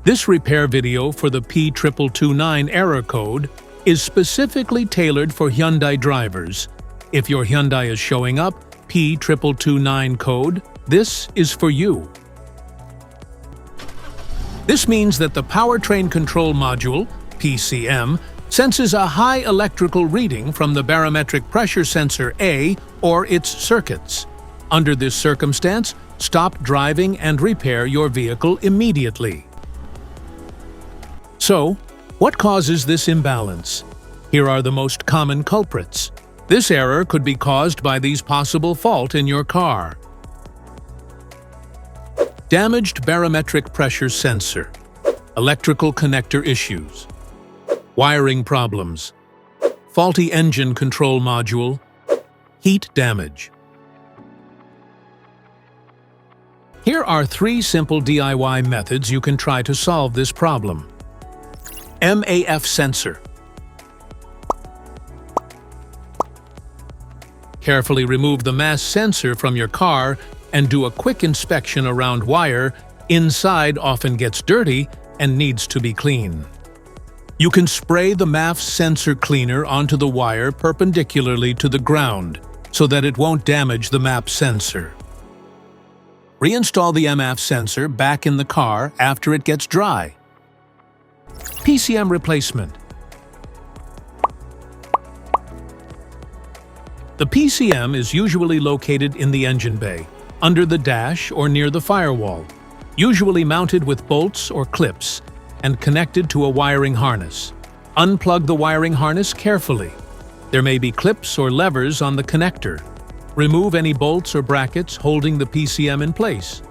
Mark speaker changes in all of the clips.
Speaker 1: This repair video for the P2229 error code is specifically tailored for Hyundai drivers. If your Hyundai is showing up P2229 code, this is for you. This means that the Powertrain Control Module, PCM, senses a high electrical reading from the barometric pressure sensor A or its circuits. Under this circumstance, stop driving and repair your vehicle immediately. So, what causes this imbalance? Here are the most common culprits. This error could be caused by these possible faults in your car. Damaged barometric pressure sensor, electrical connector issues, wiring problems, faulty engine control module, heat damage. Here are 3 simple DIY methods you can try to solve this problem. MAF Sensor. Carefully remove the MAF sensor from your car and do a quick inspection around wire. Inside often gets dirty and needs to be cleaned. You can spray the MAF sensor cleaner onto the wire perpendicularly to the ground so that it won't damage the MAF sensor. Reinstall the MAF sensor back in the car after it gets dry. PCM replacement. The PCM is usually located in the engine bay, under the dash or near the firewall, usually mounted with bolts or clips and connected to a wiring harness. Unplug the wiring harness carefully. There may be clips or levers on the connector. Remove any bolts or brackets holding the PCM in place.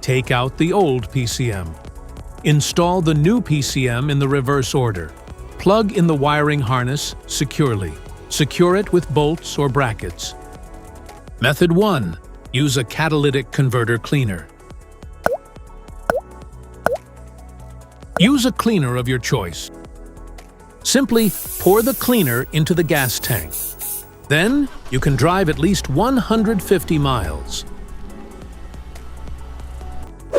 Speaker 1: Take out the old PCM. Install the new PCM in the reverse order. Plug in the wiring harness securely. Secure it with bolts or brackets. Method 1. Use a catalytic converter cleaner. Use a cleaner of your choice. Simply pour the cleaner into the gas tank. Then, you can drive at least 150 miles.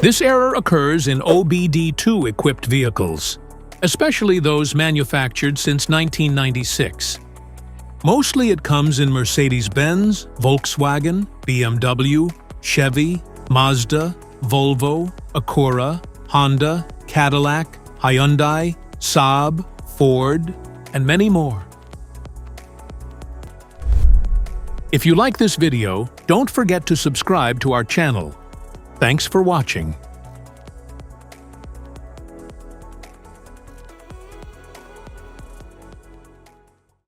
Speaker 1: This error occurs in OBD2 equipped vehicles, especially those manufactured since 1996. Mostly it comes in Mercedes-Benz, Volkswagen, BMW, Chevy, Mazda, Volvo, Acura, Honda, Cadillac, Hyundai, Saab, Ford, and many more. If you like this video, don't forget to subscribe to our channel. Thanks for watching.